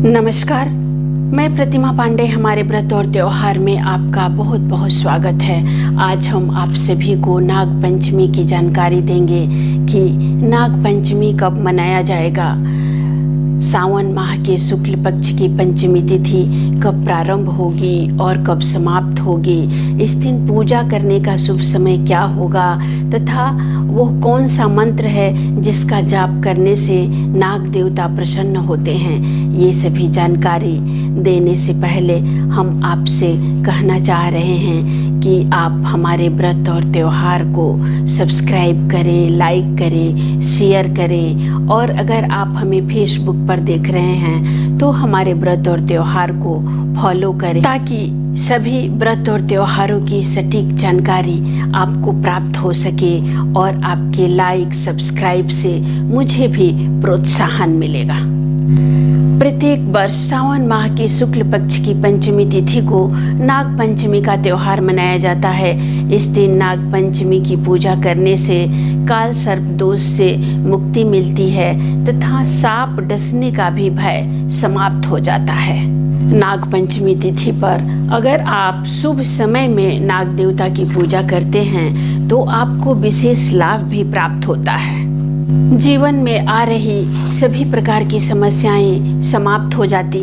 नमस्कार, मैं प्रतिमा पांडे। हमारे व्रत और त्योहार में आपका बहुत बहुत स्वागत है। आज हम आप सभी को नाग पंचमी की जानकारी देंगे कि नाग पंचमी कब मनाया जाएगा, सावन माह के शुक्ल पक्ष की पंचमी तिथि कब प्रारंभ होगी और कब समाप्त होगी, इस दिन पूजा करने का शुभ समय क्या होगा तथा वो कौन सा मंत्र है जिसका जाप करने से नाग देवता प्रसन्न होते हैं। ये सभी जानकारी देने से पहले हम आपसे कहना चाह रहे हैं कि आप हमारे व्रत और त्योहार को सब्सक्राइब करें, लाइक करें, शेयर करें और अगर आप हमें फेसबुक पर देख रहे हैं तो हमारे व्रत और त्योहार को फॉलो करें ताकि सभी व्रत और त्योहारों की सटीक जानकारी आपको प्राप्त हो सके और आपके लाइक सब्सक्राइब से मुझे भी प्रोत्साहन मिलेगा। प्रत्येक वर्ष सावन माह के शुक्ल पक्ष की पंचमी तिथि को नाग पंचमी का त्योहार मनाया जाता है। इस दिन नाग पंचमी की पूजा करने से काल सर्प दोष से मुक्ति मिलती है तथा सांप डसने का भी भय समाप्त हो जाता है। नाग पंचमी तिथि पर अगर आप शुभ समय में नाग देवता की पूजा करते हैं तो आपको विशेष लाभ भी प्राप्त होता है। जीवन में आ रही सभी प्रकार की समस्याएं समाप्त हो जाती।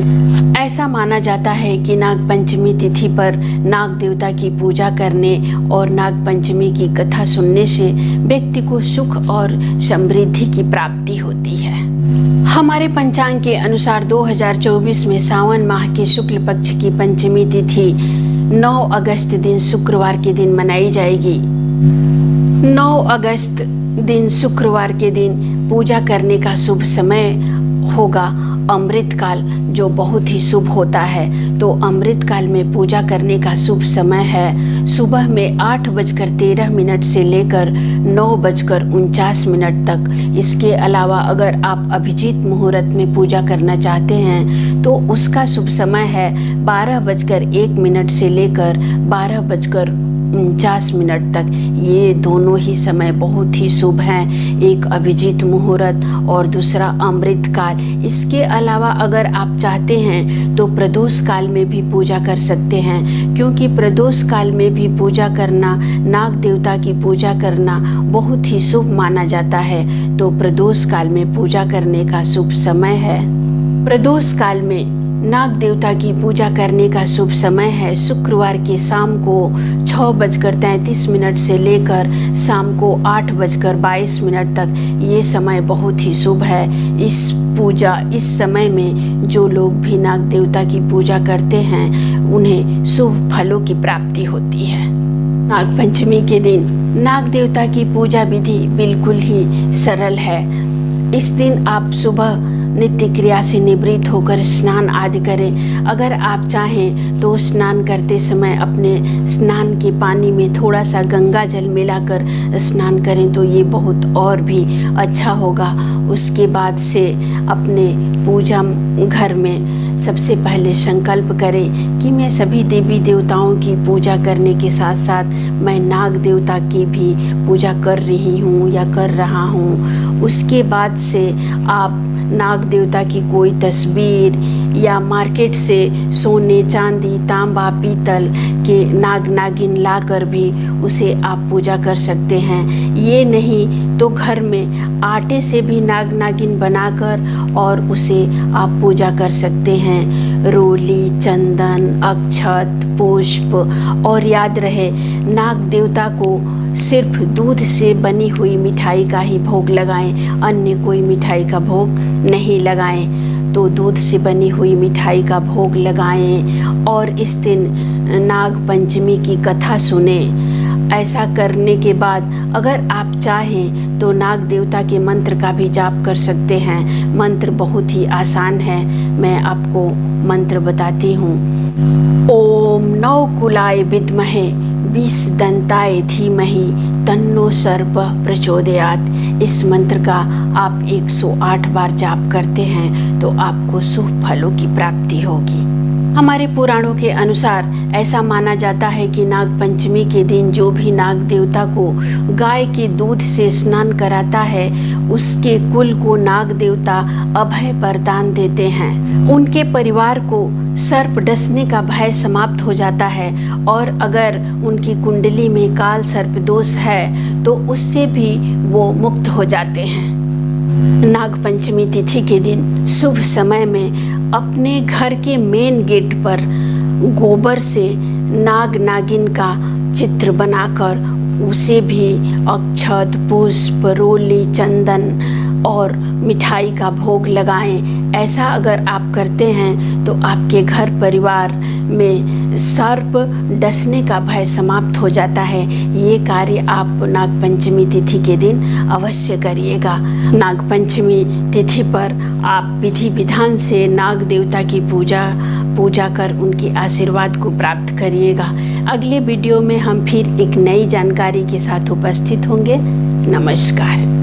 ऐसा माना जाता है कि नाग पंचमी तिथि पर नाग देवता की पूजा करने और नाग पंचमी की कथा सुनने से व्यक्ति को सुख और समृद्धि की प्राप्ति होती है। हमारे पंचांग के अनुसार 2024 में सावन माह के शुक्ल पक्ष की पंचमी तिथि 9 अगस्त दिन शुक्रवार के दिन मनाई जाएगी। 9 अगस्त दिन शुक्रवार के दिन पूजा करने का शुभ समय होगा अमृत काल, जो बहुत ही शुभ होता है। तो अमृत काल में पूजा करने का शुभ समय है सुबह में 8:13 से लेकर 9:49 तक। इसके अलावा अगर आप अभिजीत मुहूर्त में पूजा करना चाहते हैं तो उसका शुभ समय है 12:01 से लेकर 12:49 तक। ये दोनों ही समय बहुत ही शुभ हैं, एक अभिजीत मुहूर्त और दूसरा अमृत काल। इसके अलावा अगर आप चाहते हैं तो प्रदोष काल में भी पूजा कर सकते हैं, क्योंकि प्रदोष काल में भी पूजा करना, नाग देवता की पूजा करना बहुत ही शुभ माना जाता है। तो प्रदोष काल में पूजा करने का शुभ समय है। प्रदोष काल में नाग देवता की पूजा करने का शुभ समय है शुक्रवार के शाम को 6:33 से लेकर शाम को 8:22 तक। ये समय बहुत ही शुभ है। इस समय में जो लोग भी नाग देवता की पूजा करते हैं उन्हें शुभ फलों की प्राप्ति होती है। नाग पंचमी के दिन नाग देवता की पूजा विधि बिल्कुल ही सरल है। इस दिन आप सुबह नित्य क्रिया से निवृत्त होकर स्नान आदि करें। अगर आप चाहें तो स्नान करते समय अपने स्नान के पानी में थोड़ा सा गंगा जल मिलाकर स्नान करें तो ये बहुत और भी अच्छा होगा। उसके बाद से अपने पूजा घर में सबसे पहले संकल्प करें कि मैं सभी देवी देवताओं की पूजा करने के साथ साथ मैं नाग देवता की भी पूजा कर रही हूँ या कर रहा हूँ। उसके बाद से आप नाग देवता की कोई तस्वीर या मार्केट से सोने, चांदी, तांबा, पीतल के नाग नागिन लाकर भी उसे आप पूजा कर सकते हैं। ये नहीं तो घर में आटे से भी नाग नागिन बनाकर और उसे आप पूजा कर सकते हैं। रोली, चंदन, अक्षत, पुष्प और याद रहे नाग देवता को सिर्फ दूध से बनी हुई मिठाई का ही भोग लगाएं, अन्य कोई मिठाई का भोग नहीं लगाएं। तो दूध से बनी हुई मिठाई का भोग लगाएं और इस दिन नाग पंचमी की कथा सुने। ऐसा करने के बाद अगर आप चाहें तो नाग देवता के मंत्र का भी जाप कर सकते हैं। मंत्र बहुत ही आसान है, मैं आपको मंत्र बताती हूँ। ओम नवकुलाय विद्महे विषदंताय धीमहि तन्नो सर्प प्रचोदयात्। इस मंत्र का आप 108 बार जाप करते हैं तो आपको शुभ फलों की प्राप्ति होगी। हमारे पुराणों के अनुसार ऐसा माना जाता है कि नाग पंचमी के दिन जो भी नाग देवता को गाय के दूध से स्नान कराता है, उसके कुल को नाग देवता अभय वरदान देते हैं। उनके परिवार को सर्प डसने का भय समाप्त हो जाता है और अगर उनकी कुंडली में काल सर्प दोष है तो उससे भी वो मुक्त हो जाते हैं। नाग पंचमी तिथि के दिन शुभ समय में अपने घर के मेन गेट पर गोबर से नाग नागिन का चित्र बनाकर उसे भी अक्षत, पुष्प, रोली, चंदन और मिठाई का भोग लगाएं। ऐसा अगर आप करते हैं तो आपके घर परिवार में सर्प डसने का भय समाप्त हो जाता है। ये कार्य आप नागपंचमी तिथि के दिन अवश्य करिएगा। नागपंचमी तिथि पर आप विधि विधान से नाग देवता की पूजा कर उनके आशीर्वाद को प्राप्त करिएगा। अगले वीडियो में हम फिर एक नई जानकारी के साथ उपस्थित होंगे। नमस्कार।